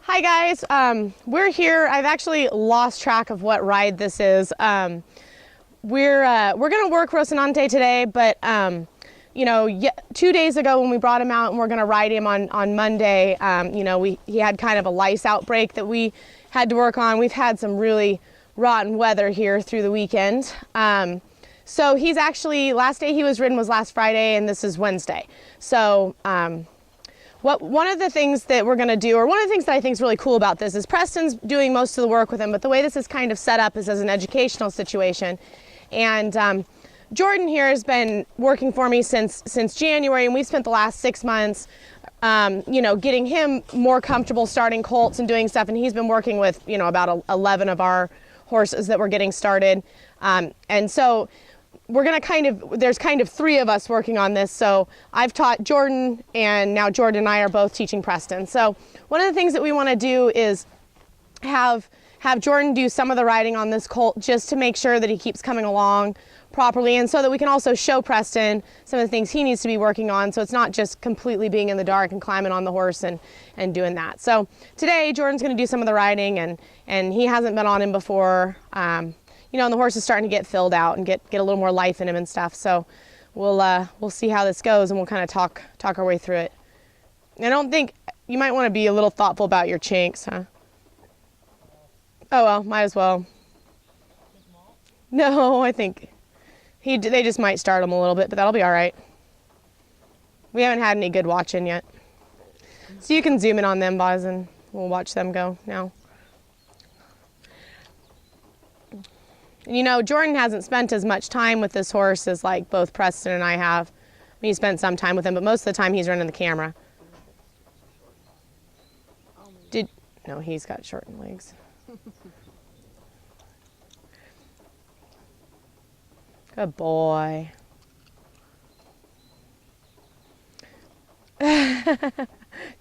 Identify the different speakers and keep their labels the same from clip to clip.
Speaker 1: Hi guys, we're here. I've actually lost track of what ride this is. We're gonna work Rocinante today, but you know, 2 days ago when we brought him out and we're gonna ride him on Monday, you know, he had kind of a lice outbreak that we had to work on. We've had some really rotten weather here through the weekend. So he's actually, last day he was ridden was last Friday and this is Wednesday. So one of the things that we're going to do, or one of the things that I think is really cool about this, is Preston's doing most of the work with him, but the way this is kind of set up is as an educational situation. And Jordan here has been working for me since January, and we've spent the last 6 months, you know, getting him more comfortable starting colts and doing stuff. And he's been working with, you know, about 11 of our horses that we're getting started. And so we're going to there's kind of 3 of us working on this. So I've taught Jordan, and now Jordan and I are both teaching Preston. So one of the things that we want to do is have Jordan do some of the riding on this colt, just to make sure that he keeps coming along properly, and so that we can also show Preston some of the things he needs to be working on, so it's not just completely being in the dark and climbing on the horse and doing that. So today Jordan's going to do some of the riding, and he hasn't been on him before. You know, and the horse is starting to get filled out and get a little more life in him and stuff. So we'll see how this goes, and we'll kind of talk our way through it. I don't think, you might want to be a little thoughtful about your chinks, huh? Oh well, might as well. No, I think they just might start him a little bit, but that'll be all right. We haven't had any good watching yet. So you can zoom in on them, Boz, and we'll watch them go now. You know, Jordan hasn't spent as much time with this horse as like both Preston and I have. He spent some time with him, but most of the time he's running the camera. No, he's got shortened legs. Good boy.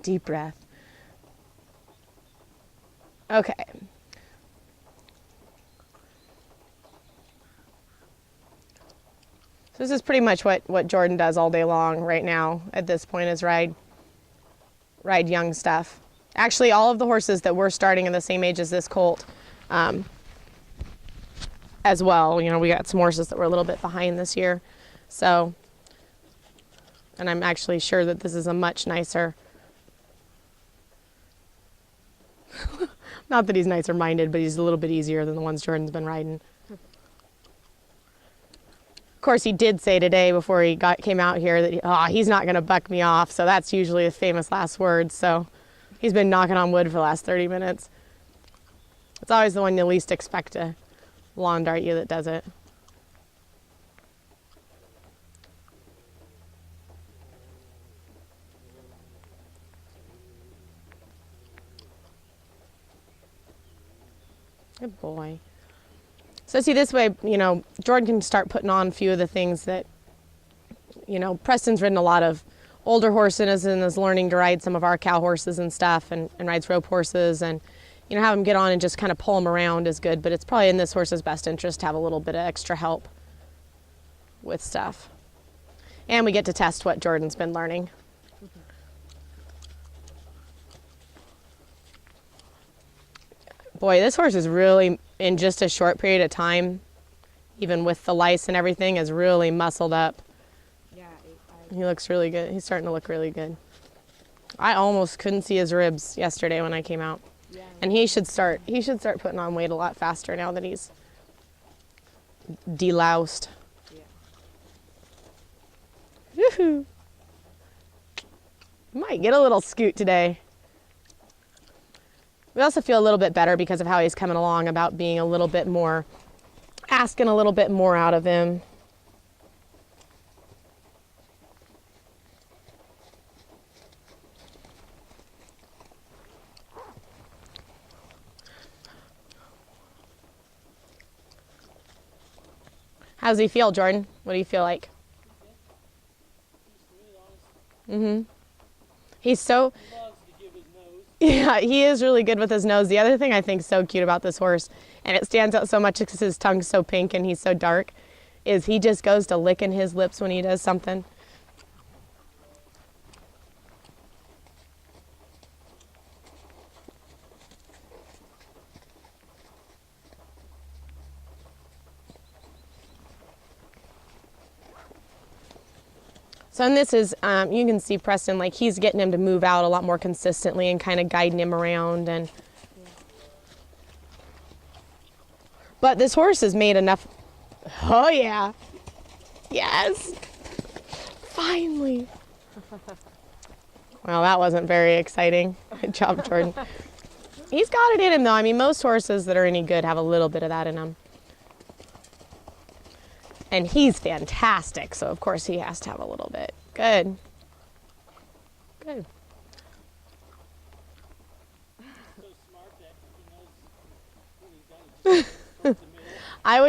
Speaker 1: Deep breath. Okay. So this is pretty much what Jordan does all day long right now at this point, is ride young stuff. Actually, all of the horses that we're starting are the same age as this colt as well. You know, we got some horses that were a little bit behind this year. So, and I'm actually sure that this is a much nicer, not that he's nicer minded, but he's a little bit easier than the ones Jordan's been riding. Of course, he did say today before he came out here that he's not going to buck me off. So that's usually his famous last words. So he's been knocking on wood for the last 30 minutes. It's always the one you least expect to lawn dart you that does it. Good boy. So see, this way, you know, Jordan can start putting on a few of the things that, you know, Preston's ridden a lot of older horses and is learning to ride some of our cow horses and stuff, and rides rope horses, and, you know, have him get on and just kind of pull him around is good, but it's probably in this horse's best interest to have a little bit of extra help with stuff. And we get to test what Jordan's been learning. Boy, this horse is really, in just a short period of time, even with the lice and everything, is really muscled up. Yeah, he looks really good. He's starting to look really good. I almost couldn't see his ribs yesterday when I came out. Yeah. And he should start putting on weight a lot faster now that he's deloused. Yeah. Woohoo! Might get a little scoot today. We also feel a little bit better because of how he's coming along, about being a little bit more, asking a little bit more out of him. How does he feel, Jordan? What do you feel like? Mm-hmm. He's so... Yeah, he is really good with his nose. The other thing I think is so cute about this horse, and it stands out so much because his tongue's so pink and he's so dark, is he just goes to licking his lips when he does something. So and this is, you can see Preston, like he's getting him to move out a lot more consistently and kind of guiding him around. And but this horse has made enough. Oh yeah, yes, finally. Well, that wasn't very exciting. Good job, Jordan. He's got it in him though. I mean, most horses that are any good have a little bit of that in them. And he's fantastic, so of course he has to have a little bit. Good. Good.
Speaker 2: So smart that he knows what he's done.
Speaker 1: I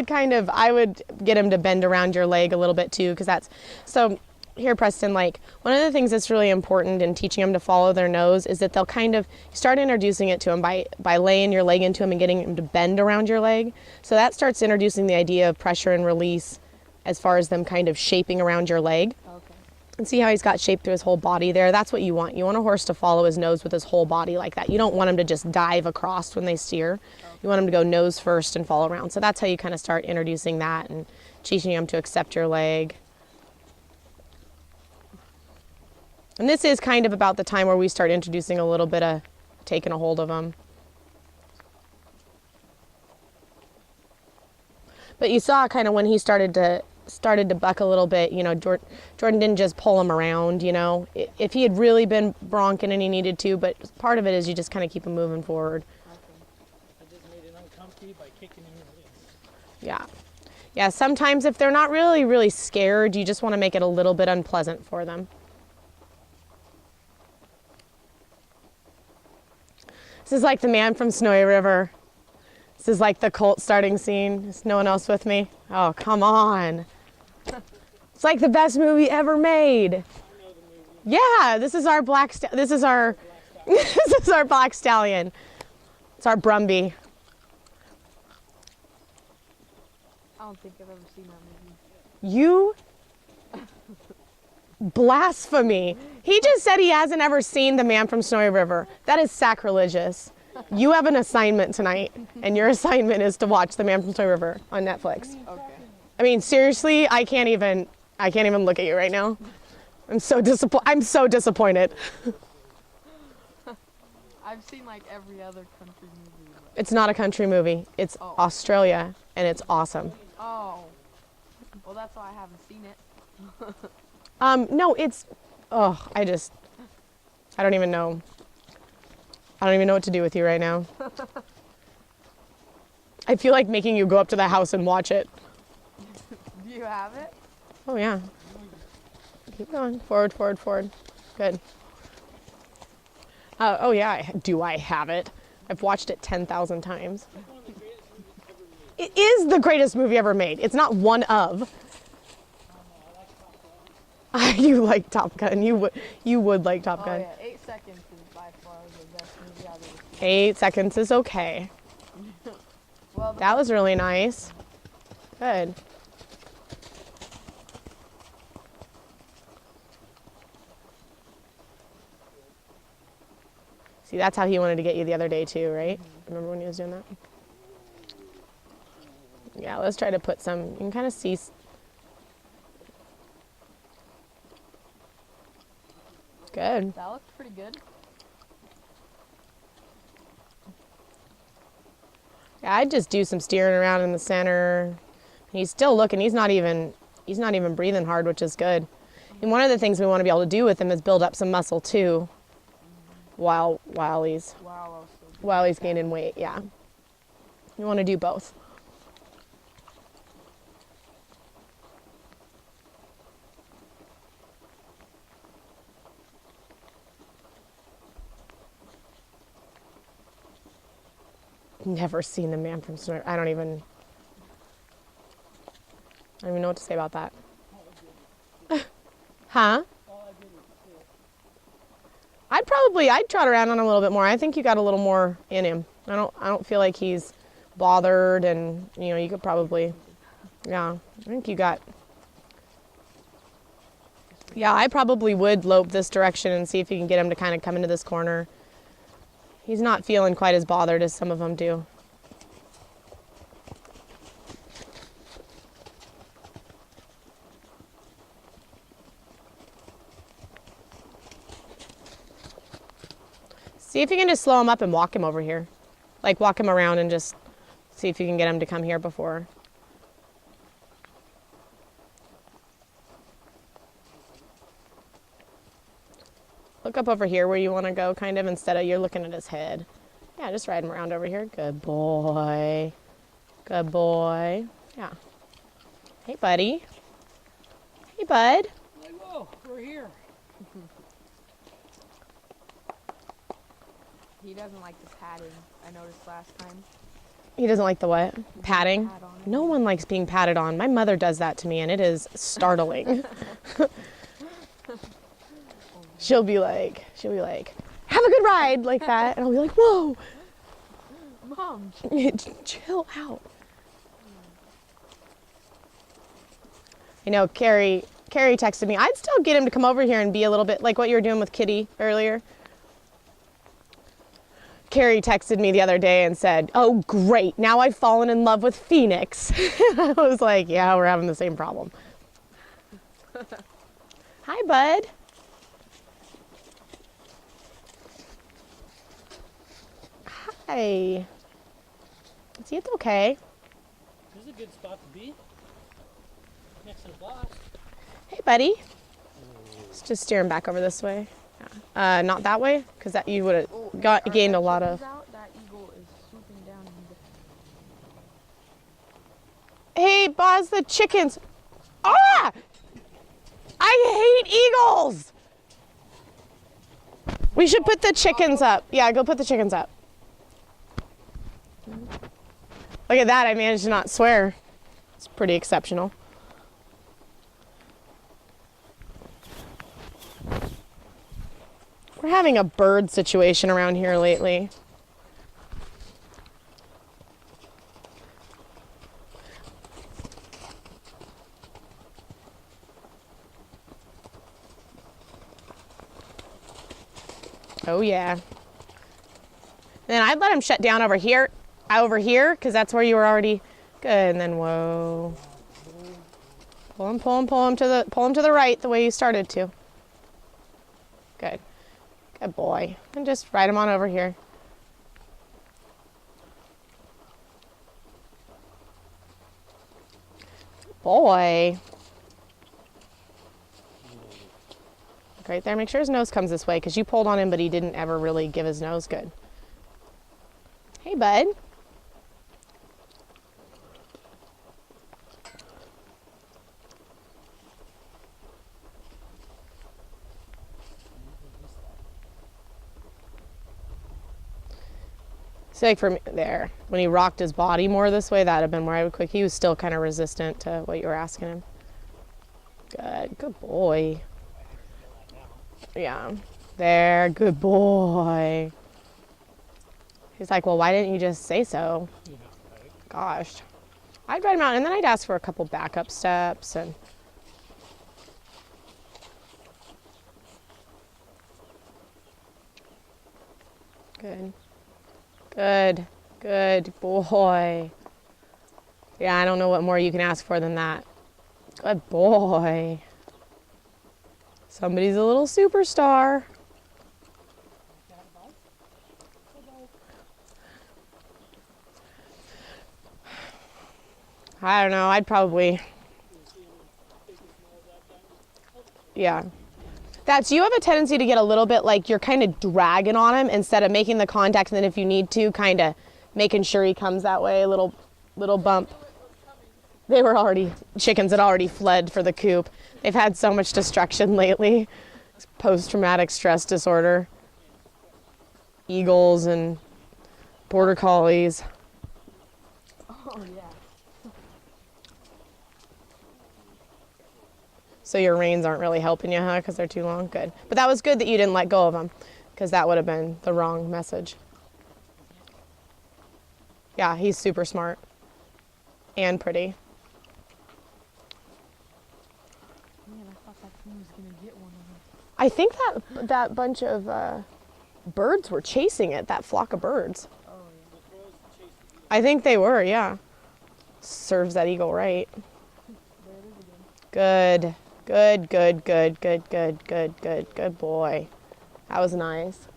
Speaker 1: would get him to bend around your leg a little bit too, because that's, so here, Preston, like one of the things that's really important in teaching them to follow their nose is that they'll kind of start introducing it to them by laying your leg into them and getting them to bend around your leg. So that starts introducing the idea of pressure and release as far as them kind of shaping around your leg.
Speaker 3: Okay.
Speaker 1: And see how he's got shape through his whole body there? That's what you want. You want a horse to follow his nose with his whole body like that. You don't want him to just dive across when they steer. Okay. You want him to go nose first and fall around. So that's how you kind of start introducing that and teaching him to accept your leg. And this is kind of about the time where we start introducing a little bit of taking a hold of him. But you saw kind of when he started to buck a little bit, you know, Jordan didn't just pull him around, you know. If he had really been bronking and he needed to, but part of it is you just kind of keep him moving forward.
Speaker 2: Okay. I just made it uncomfy by kicking him in the legs.
Speaker 1: Yeah. Yeah, sometimes if they're not really, really scared, you just want to make it a little bit unpleasant for them. This is like the man from Snowy River. This is like the colt starting scene. Is no one else with me? Oh, come on. It's like the best movie ever made.
Speaker 2: I know the movie.
Speaker 1: Yeah, this is our this is our black stallion. It's our Brumby.
Speaker 3: I don't think I've ever seen that movie.
Speaker 1: You blasphemy. He just said he hasn't ever seen The Man from Snowy River. That is sacrilegious. You have an assignment tonight, and your assignment is to watch The Man from Snowy River on Netflix.
Speaker 3: Okay.
Speaker 1: I mean, seriously, I can't even look at you right now. I'm so disappointed.
Speaker 3: I've seen like every other country movie.
Speaker 1: It's not a country movie. It's Australia, and it's awesome.
Speaker 3: Oh. Well, that's why I haven't seen it.
Speaker 1: No, it's, I don't even know. I don't even know what to do with you right now. I feel like making you go up to the house and watch it.
Speaker 3: Do you have it?
Speaker 1: Oh, yeah. Keep going. Forward, forward, forward. Good. Oh, yeah. Do I have it? I've watched it 10,000 times. It is the greatest movie ever made. It's not one of. You like Top Gun. You would like Top Gun.
Speaker 3: Oh, yeah. 8 seconds is by far the best movie I've ever seen.
Speaker 1: 8 seconds is okay.
Speaker 3: Well,
Speaker 1: That was really nice. Good. See, that's how he wanted to get you the other day too, right? Remember when he was doing that? Yeah, let's try to put some, you can kind of see. Good.
Speaker 3: that looks pretty good.
Speaker 1: Yeah, I'd just do some steering around in the center. He's still looking. He's not even breathing hard, which is good. And one of the things we want to be able to do with him is build up some muscle too, while he's
Speaker 3: Wow, that was so good.
Speaker 1: while he's gaining weight. Yeah, you want to do both. Never seen The Man from Snowy. I don't even know what to say about that. Huh? I'd trot around on him a little bit more. I think you got a little more in him. I don't feel like he's bothered, and you could probably, yeah. I think you got. Yeah, I probably would lope this direction and see if you can get him to kind of come into this corner. He's not feeling quite as bothered as some of them do. See if you can just slow him up and walk him over here. Like walk him around and just see if you can get him to come here before. Look up over here where you want to go, kind of, instead of you're looking at his head. Yeah, just ride him around over here. Good boy. Good boy. Yeah. Hey, buddy. Hey, bud.
Speaker 2: Like, whoa, we're here.
Speaker 3: He doesn't like the padding. I noticed last time.
Speaker 1: He doesn't like the what? Patting?
Speaker 3: Pat on him.
Speaker 1: No one likes being patted on. My mother does that to me, and it is startling. She'll be like, have a good ride, like that. And I'll be like, whoa.
Speaker 3: Mom.
Speaker 1: Chill out. I know, Carrie texted me. I'd still get him to come over here and be a little bit like what you were doing with Kitty earlier. Carrie texted me the other day and said, oh, great. Now I've fallen in love with Phoenix. I was like, yeah, we're having the same problem. Hi, bud. Hi. Is he okay?
Speaker 2: This is a good spot to be. Next to the boss.
Speaker 1: Hey, buddy. Let's just steer him back over this way. Yeah. Not that way, because that you would have gained a lot of.
Speaker 3: That eagle is swooping down.
Speaker 1: Hey, Boz, the chickens. Ah! I hate eagles. We should put the chickens up. Yeah, go put the chickens up. Look at that, I managed to not swear. It's pretty exceptional. We're having a bird situation around here lately. Oh yeah. And then I'd let him shut down over here, because that's where you were already good. And then whoa, pull him to the right, the way you started to. Good, good boy. And just ride him on over here. Good boy. Look right there. Make sure his nose comes this way, because you pulled on him, but he didn't ever really give his nose good. Hey, bud. So like for me, there, when he rocked his body more this way, that'd have been where I would click. He was still kind of resistant to what you were asking him. Good boy. Yeah, there, good boy. He's like, well, why didn't you just say so?
Speaker 2: Yeah, right.
Speaker 1: Gosh. I'd write him out, and then I'd ask for a couple backup steps. And good boy. Yeah, I don't know what more you can ask for than that. Good boy. Somebody's a little superstar. I don't know, I'd probably, yeah. You have a tendency to get a little bit like you're kind of dragging on him instead of making the contact, and then if you need to, kind of making sure he comes that way, a little bump. Chickens had already fled for the coop. They've had so much destruction lately. Post-traumatic stress disorder. Eagles and border collies.
Speaker 3: Oh, yeah.
Speaker 1: So your reins aren't really helping you, huh? Because they're too long? Good. But that was good that you didn't let go of them, because that would have been the wrong message. Yeah, he's super smart. And pretty.
Speaker 3: Man, I thought that thing was going to get one of them.
Speaker 1: I think that bunch of birds were chasing it, that flock of birds.
Speaker 3: Oh, yeah.
Speaker 1: I think they were, yeah. Serves that eagle right.
Speaker 3: There it is again.
Speaker 1: Good. Good boy. That was nice.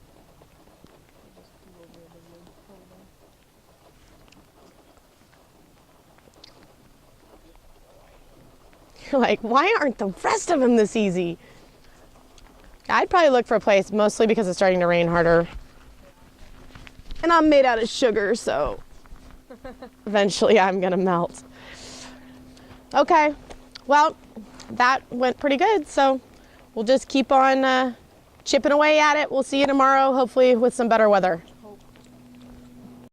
Speaker 1: You're like, why aren't the rest of them this easy? I'd probably look for a place, mostly because it's starting to rain harder. And I'm made out of sugar, so eventually I'm gonna melt. Okay, well, that went pretty good, so we'll just keep on chipping away at it. We'll see you tomorrow, hopefully with some better weather.